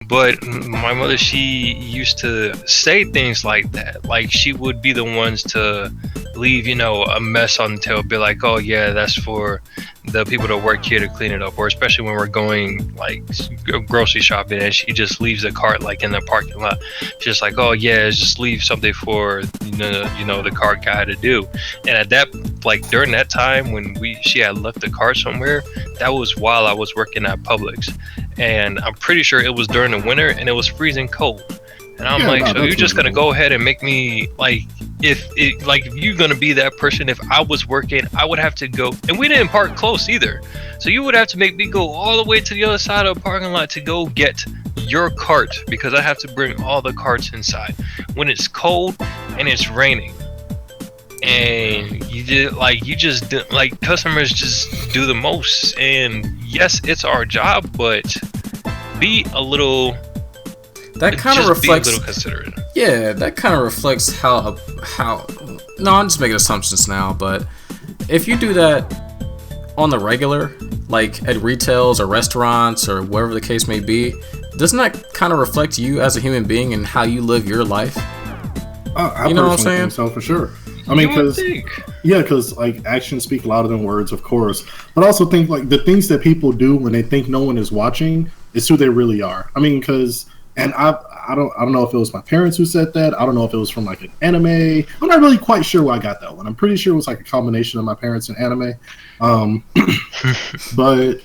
But my mother, she used to say things like that. Like she would be the ones to leave, a mess on the table, be like, "Oh yeah, that's for the people that work here to clean it up." Or especially when we're going like grocery shopping, and she just leaves the cart like in the parking lot, just like, "Oh yeah, just leave something for the cart guy to do." And at that, like during that time when she had left the cart somewhere, that was while I was working at Publix, and I'm pretty sure it was during the winter and it was freezing cold. And I'm Yeah, like, no, so you're that's just gonna reasonable. go ahead and make me like, if you're gonna be that person, if I was working, I would have to go, and we didn't park close either. So you would have to make me go all the way to the other side of the parking lot to go get your cart because I have to bring all the carts inside when it's cold and it's raining. And like customers just do the most. And yes, it's our job, but be a little That kind of just be a little reflects. considerate. Yeah, that kind of reflects how. No, I'm just making assumptions now, but if you do that on the regular, like at retails or restaurants or wherever the case may be, doesn't that kind of reflect you as a human being and how you live your life? I You know what I'm personally saying? think so for sure. I mean, You would because think. yeah, because like actions speak louder than words, of course. But I also think like the things that people do when they think no one is watching is who they really are. I mean, because and I don't know if it was my parents who said that. I don't know if it was from like an anime. I'm not really quite sure where I got that one. I'm pretty sure it was like a combination of my parents and anime. Um, but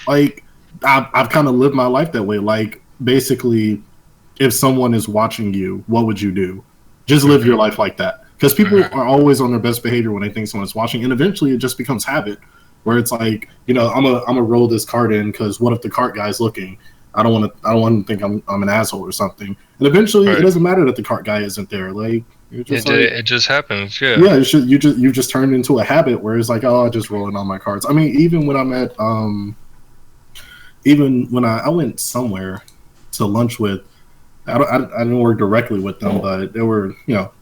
like I've kind of lived my life that way. Like basically, if someone is watching you, what would you do? Just live your life like that. Because people are always on their best behavior when they think someone's watching, and eventually it just becomes habit, where it's like, I'm a roll this cart in because what if the cart guy's looking? I don't want to think I'm an asshole or something. And eventually, it Right. doesn't matter that the cart guy isn't there. Like you're just like, It just happens, yeah. yeah, you just turned into a habit where it's like, oh, I just roll in on my cards. I mean, even when I went somewhere to lunch with, I didn't work directly with them, but they were,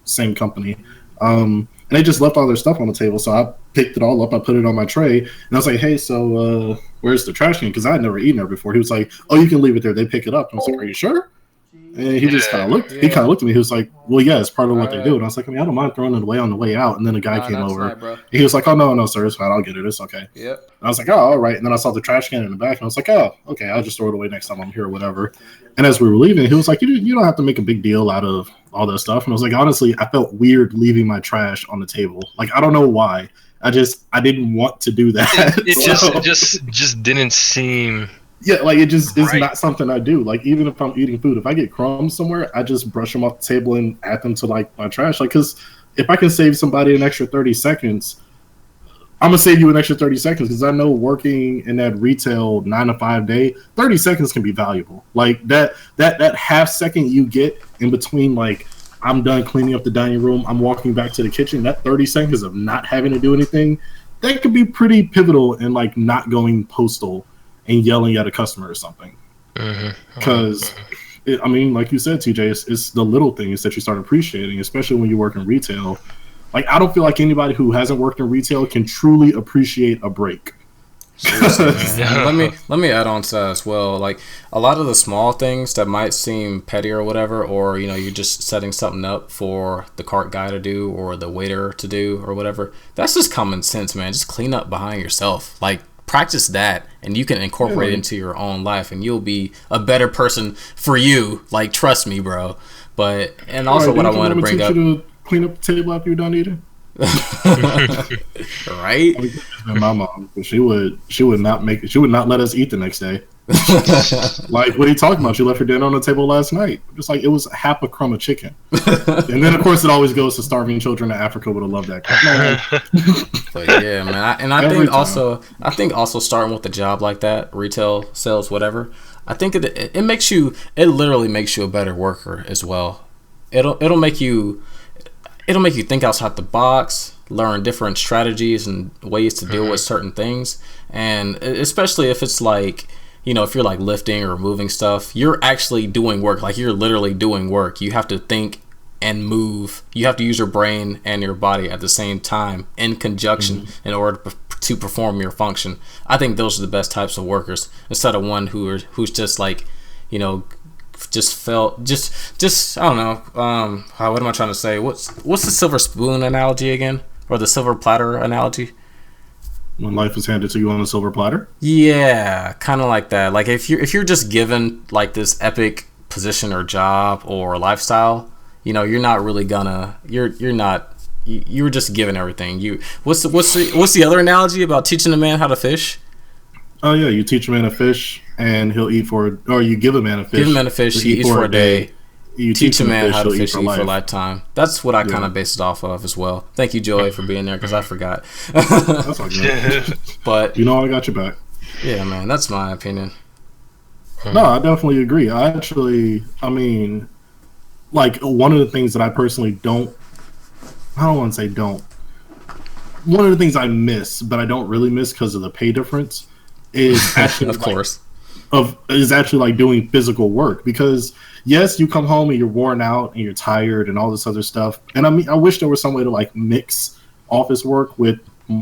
same company. And they just left all their stuff on the table. So I picked it all up. I put it on my tray. And I was like, hey, so where's the trash can? Because I had never eaten there before. He was like, oh, you can leave it there. They pick it up. And I was like, are you sure? And he just kind Yeah. of looked. He kind of looked at me. He was like, "Well, yeah, it's part of what they do." Alright. And I was like, "I mean, I don't mind throwing it away on the way out." And then a guy Nah, came not over. tonight, bro. He was like, "Oh no, no, sir, it's fine. I'll get it. It's okay." And Yep. I was like, "Oh, all right." And then I saw the trash can in the back, and I was like, "Oh, okay. I'll just throw it away next time I'm here or whatever." And as we were leaving, he was like, "You don't have to make a big deal out of all that stuff." And I was like, "Honestly, I felt weird leaving my trash on the table. Like I don't know why. I didn't want to do that." It So- just didn't seem yeah, like it just is right. not something I do. Like even if I'm eating food, if I get crumbs somewhere, I just brush them off the table and add them to like my trash. Like because if I can save somebody an extra 30 seconds, I'm gonna save you an extra 30 seconds because I know working in that retail 9 to 5 day, 30 seconds can be valuable. Like that half second you get in between, like I'm done cleaning up the dining room, I'm walking back to the kitchen. That 30 seconds of not having to do anything, that could be pretty pivotal in like not going postal and yelling at a customer or something. Mhm. Because I mean, like you said, TJ, it's the little things that you start appreciating, especially when you work in retail. Like I don't feel like anybody who hasn't worked in retail can truly appreciate a break. Seriously, man. Let me add on to that as well. Like a lot of the small things that might seem petty or whatever, or you're just setting something up for the cart guy to do or the waiter to do or whatever. That's just common sense, man. Just clean up behind yourself. Like practice that, and you can incorporate it into your own life, and you'll be a better person for you. Like trust me, bro. But and also what I wanted to bring up. Teach you to clean up the table after you're done eating. Right? My mom, she would not let us eat the next day. Like, what are you talking about? She left her dinner on the table last night. Just like it was half a crumb of chicken. And then, of course, it always goes to starving children in Africa would have loved that. But yeah, man. I think also starting with a job like that, retail, sales, whatever. I think it makes you. It literally makes you a better worker as well. It'll make you think outside the box, learn different strategies and ways to deal with certain things, and especially if it's like, if you're like lifting or moving stuff, you're actually doing work. Like you're literally doing work. You have to think and move. You have to use your brain and your body at the same time in conjunction in order to perform your function. I think those are the best types of workers instead of one who's just like, just felt just I don't know. What am I trying to say? What's the silver spoon analogy again, or the silver platter analogy? When life is handed to you on a silver platter. Yeah, kind of like that. Like if you're just given like this epic position or job or lifestyle, you know, you're not really gonna. You were just given everything. What's the other analogy about teaching a man how to fish? Oh yeah, you teach a man to fish and he'll eat for, or you give a man a fish. Give a man a fish, he eats for a day. You teach a man how to fish, he'll eat for a lifetime. That's what I kind of based it off of as well. Thank you, Joey, for being there because I forgot. That's all good. But you know, I got your back. Yeah, man, that's my opinion. No, I definitely agree. I mean, like one of the things that I personally don't want to say don't. One of the things I miss, but I don't really miss because of the pay difference, is actually of course is actually like doing physical work. Because yes, you come home and you're worn out and you're tired and all this other stuff. And I mean, I wish there was some way to like mix office work with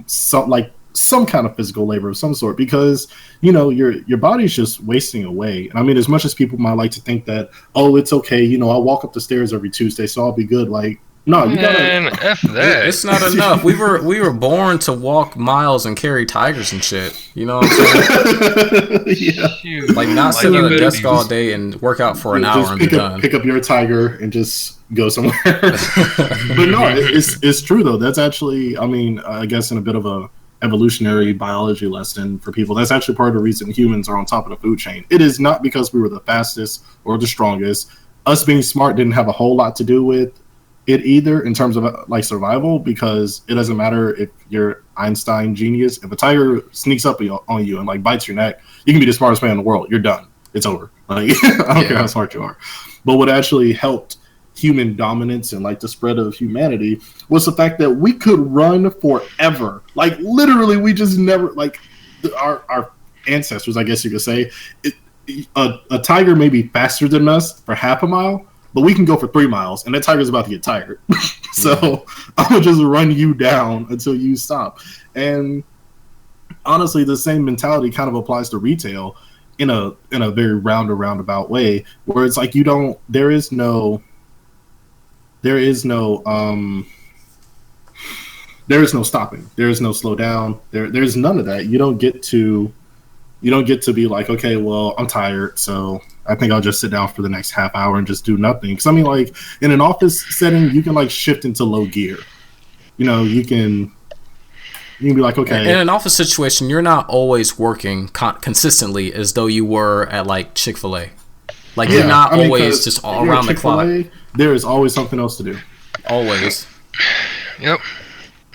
some kind of physical labor of some sort, because you know your body's just wasting away. And I mean, as much as people might like to think that, oh, it's okay, you know, I'll walk up the stairs every Tuesday, so I'll be good. Like, no, you gotta. F that. It's not enough. We were born to walk miles and carry tigers and shit. You know what I'm saying? Yeah. Like not sit at a desk all day and work out for an hour and be done. Pick up your tiger and just go somewhere. But no, it's true though. That's actually, I mean, I guess in a bit of a evolutionary biology lesson for people, that's actually part of the reason humans are on top of the food chain. It is not because we were the fastest or the strongest. Us being smart didn't have a whole lot to do with it either, in terms of like survival, because it doesn't matter if you're Einstein genius. If a tiger sneaks up on you and like bites your neck, you can be the smartest man in the world. You're done. It's over. Like I don't care how smart you are. But what actually helped human dominance and like the spread of humanity was the fact that we could run forever. Like literally, we just never, like our ancestors, I guess you could say, a tiger may be faster than us for half a mile, but we can go for 3 miles, and that tiger's about to get tired. So I'm gonna just run you down until you stop. And honestly, the same mentality kind of applies to retail in a very roundabout way, where it's like there is no stopping. There is no slow down. There's none of that. You don't get to be like, okay, well, I'm tired, so I think I'll just sit down for the next half hour and just do nothing. Because I mean, like in an office setting, you can like shift into low gear. You know, you can be like, okay. In an office situation, you're not always working consistently as though you were at like Chick-fil-A. Like you're not always just all around the clock. There is always something else to do. Always. Yep.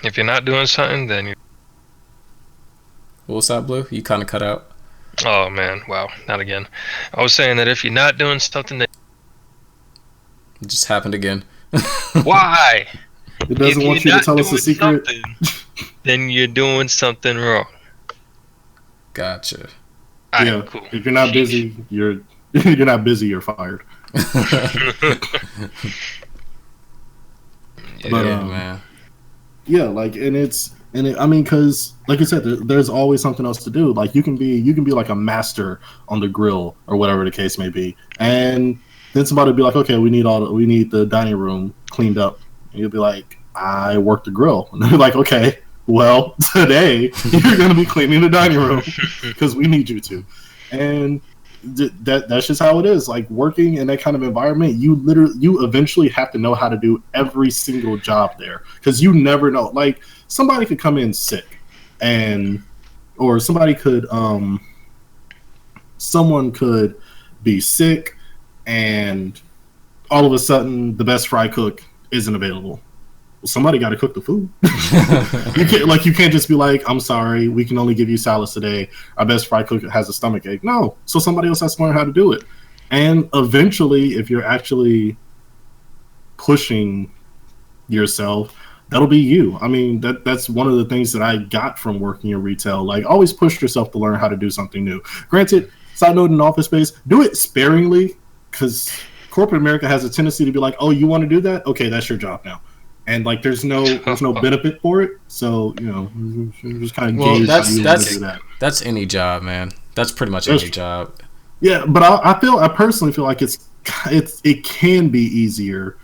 If you're not doing something, then you. What was that, Blue? You kind of cut out. Oh man, wow, not again. I was saying that if you're not doing something, that it just happened again. Why? It doesn't want you to tell us a secret. Then you're doing something wrong. Gotcha. Yeah, cool. If you're not busy, you're not busy. You're fired. But, man. Yeah, like, I mean, because like you said, there's always something else to do. Like you can be like a master on the grill or whatever the case may be, and then somebody will be like, okay, we need the dining room cleaned up, and you'll be like, I work the grill, and they're like, okay, well, today you're gonna be cleaning the dining room because we need you to, and that's just how it is. Like working in that kind of environment, you eventually have to know how to do every single job there, because you never know. Like somebody could come in sick, or someone could be sick, and all of a sudden the best fry cook isn't available. Well, somebody got to cook the food. You can't just be like, I'm sorry, we can only give you salads today. Our best fry cook has a stomach ache. No, so somebody else has to learn how to do it. And eventually, if you're actually pushing yourself, that'll be you. I mean, that's one of the things that I got from working in retail. Like, always push yourself to learn how to do something new. Granted, side note, in office space, do it sparingly, because corporate America has a tendency to be like, oh, you want to do that? Okay, that's your job now. And like, there's no benefit for it. So, you know, just kind of gauge how you want to do that. That's any job, man. That's pretty much any job. Yeah, but I personally feel like it's it can be easier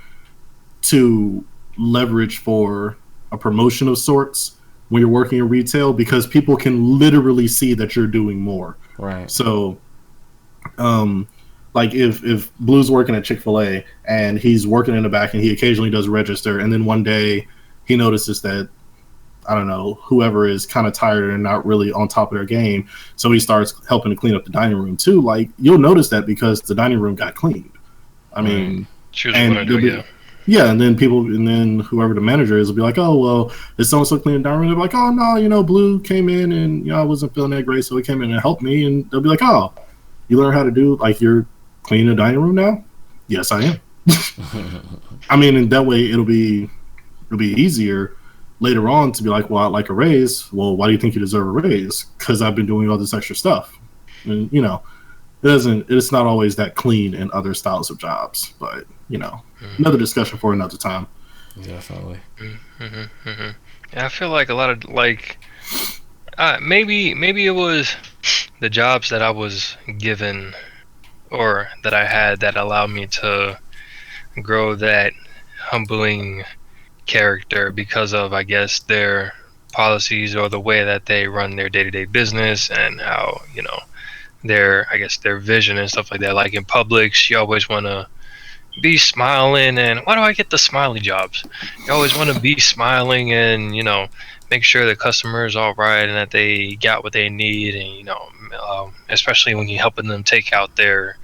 to leverage for a promotion of sorts when you're working in retail, because people can literally see that you're doing more. Right. So, like if Blue's working at Chick-fil-A and he's working in the back and he occasionally does register, and then one day he notices that, I don't know, whoever is kind of tired and not really on top of their game, so he starts helping to clean up the dining room too. Like, you'll notice that because the dining room got cleaned. I mean, yeah, and then whoever the manager is will be like, oh, well, is so-and-so cleaning the dining room? They'll be like, oh, no, Blue came in and, I wasn't feeling that great, so he came in and helped me. And they'll be like, oh, you learn how to do, like, you're cleaning the dining room now? Yes, I am. I mean, in that way, it'll be easier later on to be like, well, I'd like a raise. Well, why do you think you deserve a raise? Because I've been doing all this extra stuff. And, it's not always that clean in other styles of jobs, but another discussion for another time. Definitely. Yeah, I feel like a lot of maybe it was the jobs that I was given or that I had that allowed me to grow that humbling character because of, I guess, their policies or the way that they run their day-to-day business and how their vision and stuff like that. Like in Publix, you always want to be smiling, and why do I get the smiley jobs? You always want to be smiling and make sure the customer is all right and that they got what they need, and especially when you're helping them take out their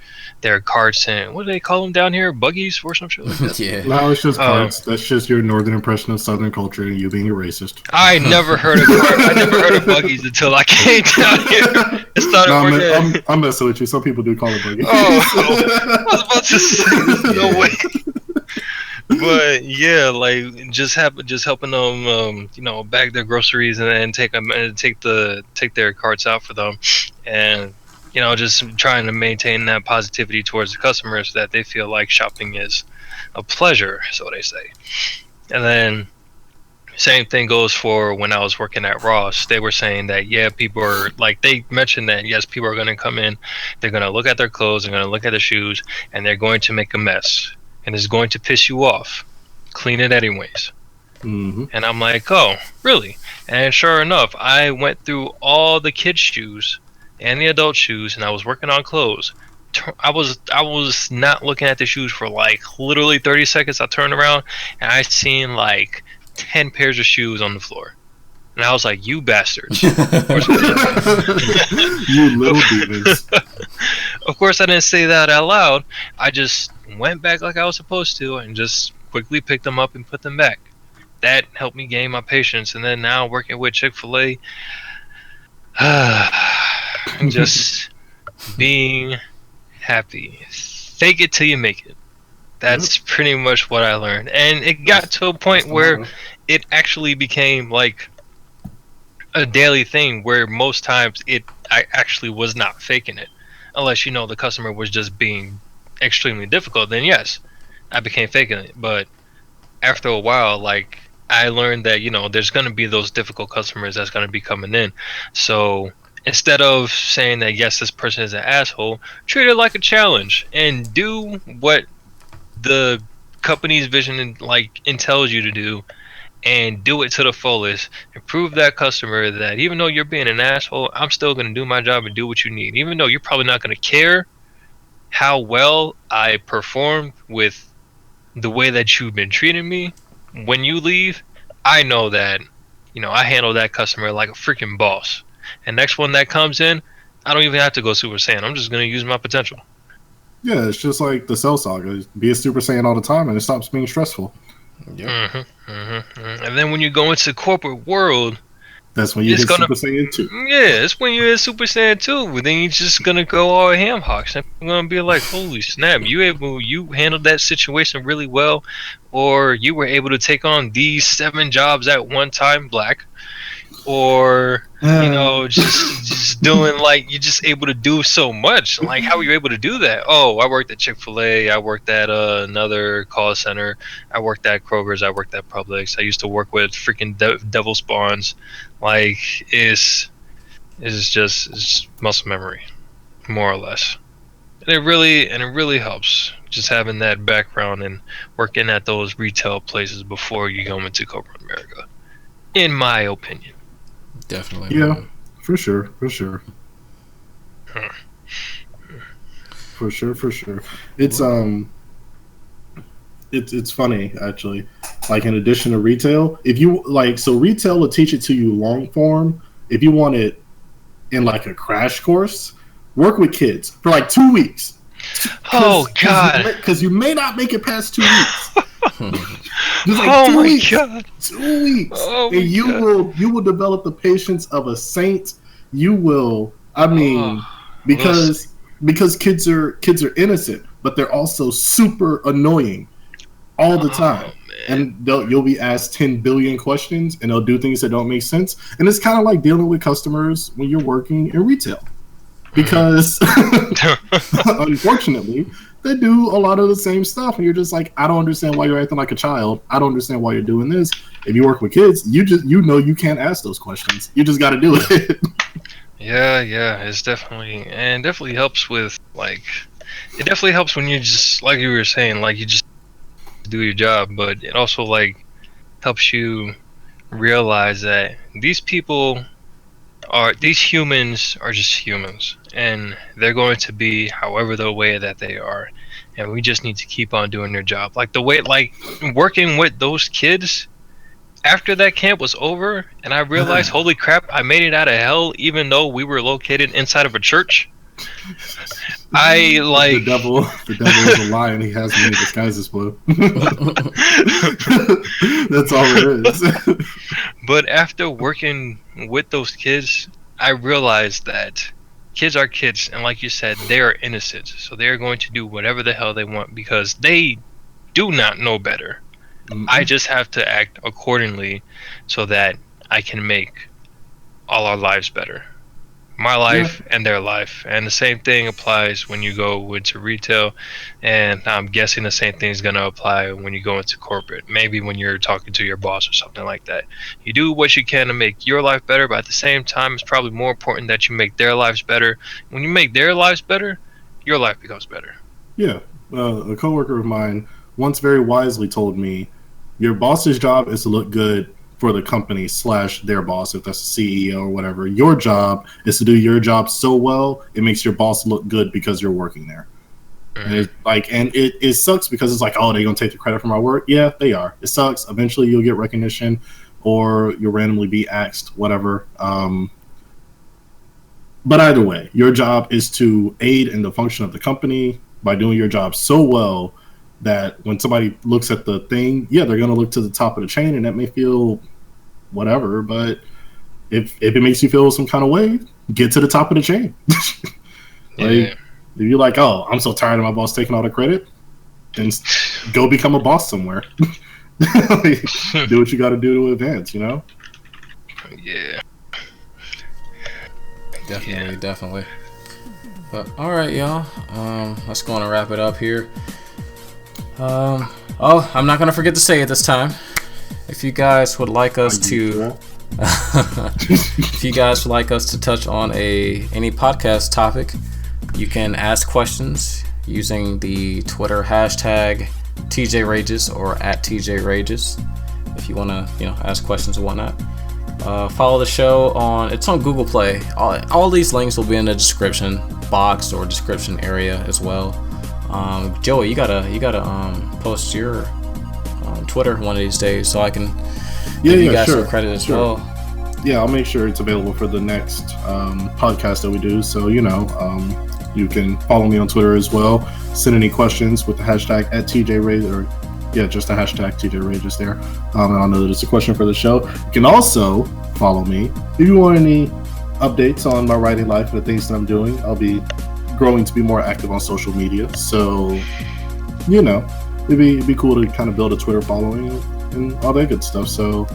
carts and what do they call them down here, buggies or some shit like that. Yeah. No, it's just carts. That's just your northern impression of Southern culture and you being a racist. I never heard of carts. I never heard of buggies until I came down here and started working. I'm messing with you. Some people do call it buggies. I was about to say, no way. But yeah, like just helping them, bag their groceries and then take their carts out for them, and just trying to maintain that positivity towards the customers so that they feel like shopping is a pleasure, so they say. And then same thing goes for when I was working at Ross. They were saying that, yeah, people are like, they mentioned that, yes, people are going to come in, they're going to look at their clothes, they're going to look at their shoes, and they're going to make a mess. And it's going to piss you off. Clean it anyways. Mm-hmm. And I'm like, oh, really? And sure enough, I went through all the kids' shoes and the adult shoes, and I was working on clothes. I was not looking at the shoes for like literally 30 seconds. I turned around and I seen like 10 pairs of shoes on the floor. And I was like, you bastards. You little demons. Of course, I didn't say that out loud. I just went back like I was supposed to and just quickly picked them up and put them back. That helped me gain my patience. And then now working with Chick-fil-A, just being happy. Fake it till you make it. That's pretty much what I learned. And it got to a point where it actually became like a daily thing where most times I actually was not faking it. Unless the customer was just being extremely difficult, then yes, I became faking it. But after a while, like, I learned that there's going to be those difficult customers that's going to be coming in. So instead of saying that yes, this person is an asshole, treat it like a challenge and do what the company's vision tells you to do, and do it to the fullest and prove that customer that even though you're being an asshole, I'm still going to do my job and do what you need. Even though you're probably not going to care how well I performed with the way that you've been treating me, when you leave, I know that, I handle that customer like a freaking boss. And next one that comes in, I don't even have to go Super Saiyan. I'm just going to use my potential. Yeah, it's just like the Cell Saga. Be a Super Saiyan all the time and it stops being stressful. Yep. And then when you go into the corporate world, that's when you get Super Saiyan 2. Yeah, it's when you're in Super Saiyan 2. But then you're just gonna go all ham hocks. And I'm gonna be like, holy snap! You handled that situation really well, or you were able to take on these 7 jobs at one time, Black. Or just doing like you're just able to do so much. Like, how are you able to do that? Oh, I worked at Chick-fil-A. I worked at another call center. I worked at Kroger's. I worked at Publix. I used to work with freaking devil spawns. Like, it's muscle memory, more or less. And it really helps just having that background and working at those retail places before you go into corporate America, in my opinion. Definitely. Yeah, Man. for sure. For sure. It's funny actually. Like in addition to retail, if you like, so retail will teach it to you long form. If you want it in like a crash course, work with kids for like 2 weeks. Oh God! Because you may not make it past 2 weeks. Just like Oh 2 my weeks. God! 2 weeks, Oh my and you will develop the patience of a saint. You will. I mean, because kids are innocent, but they're also super annoying all the time. And you'll be asked 10 billion questions, and they'll do things that don't make sense. And it's kind of like dealing with customers when you're working in retail, because unfortunately, they do a lot of the same stuff, and you're just like, I don't understand why you're acting like a child. I don't understand why you're doing this. If you work with kids, you know you can't ask those questions. You just got to do it. Yeah, it's definitely helps with like, it definitely helps when you just, like you were saying, like you just do your job, but it also like helps you realize that these humans are just humans, and they're going to be however the way that they are, and we just need to keep on doing their job. Like the way, like working with those kids after that camp was over, and I realized, holy crap, I made it out of hell, even though we were located inside of a church. I like the devil is a lion. He has many disguises, Blue. That's all it is. But after working with those kids, I realized that kids are kids, and like you said, they are innocent, so they are going to do whatever the hell they want because they do not know better. Mm-hmm. I just have to act accordingly so that I can make all our lives better. My life and their life. And the same thing applies when you go into retail, and I'm guessing the same thing is going to apply when you go into corporate. Maybe when you're talking to your boss or something like that. You do what you can to make your life better, but at the same time, it's probably more important that you make their lives better. When you make their lives better, your life becomes better. Yeah. A coworker of mine once very wisely told me, your boss's job is to look good for the company / their boss, if that's the CEO or whatever. Your job is to do your job so well it makes your boss look good because you're working there. Mm-hmm. And it sucks because it's like, oh, they're gonna take the credit for my work. Yeah, they are. It sucks. Eventually you'll get recognition, or you'll randomly be asked, whatever. But either way, your job is to aid in the function of the company by doing your job so well that when somebody looks at the thing, they're going to look to the top of the chain, and that may feel whatever, but if it makes you feel some kind of way, get to the top of the chain. If you're like, oh, I'm so tired of my boss taking all the credit, then go become a boss somewhere. Do what you got to do to advance, you know? Yeah. Definitely. But all right, y'all. Let's go on and wrap it up here. I'm not gonna forget to say it this time. If you guys would like us to, if you guys would like us to touch on any podcast topic, you can ask questions using the Twitter hashtag tjrages or @tjrages. If you wanna, ask questions and whatnot. Follow the show it's on Google Play. All these links will be in the description box or description area as well. Joey, you gotta post your Twitter one of these days so I can give you guys some credit as well. Yeah, I'll make sure it's available for the next podcast that we do. So you can follow me on Twitter as well. Send any questions with the hashtag @tjrages, or just the hashtag tjrages there. And I'll know that it's a question for the show. You can also follow me if you want any updates on my writing life and the things that I'm doing. I'll be growing to be more active on social media, so it'd be cool to kind of build a Twitter following and all that good stuff. So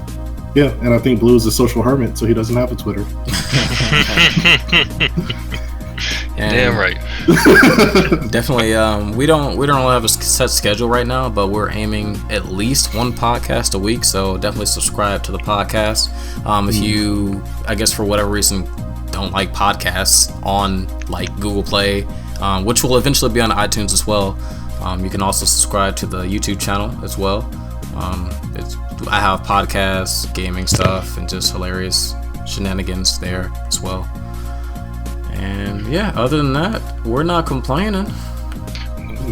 and I think Blue is a social hermit, so he doesn't have a Twitter. Damn right. Definitely. We don't have a set schedule right now, but we're aiming at least one podcast a week. So definitely subscribe to the podcast. If you, I guess for whatever reason, don't like podcasts on like Google Play, which will eventually be on iTunes as well. You can also subscribe to the YouTube channel as well. I have podcasts, gaming stuff, and just hilarious shenanigans there as well. And yeah, other than that, we're not complaining.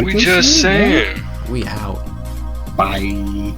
We just saying. We out. Bye.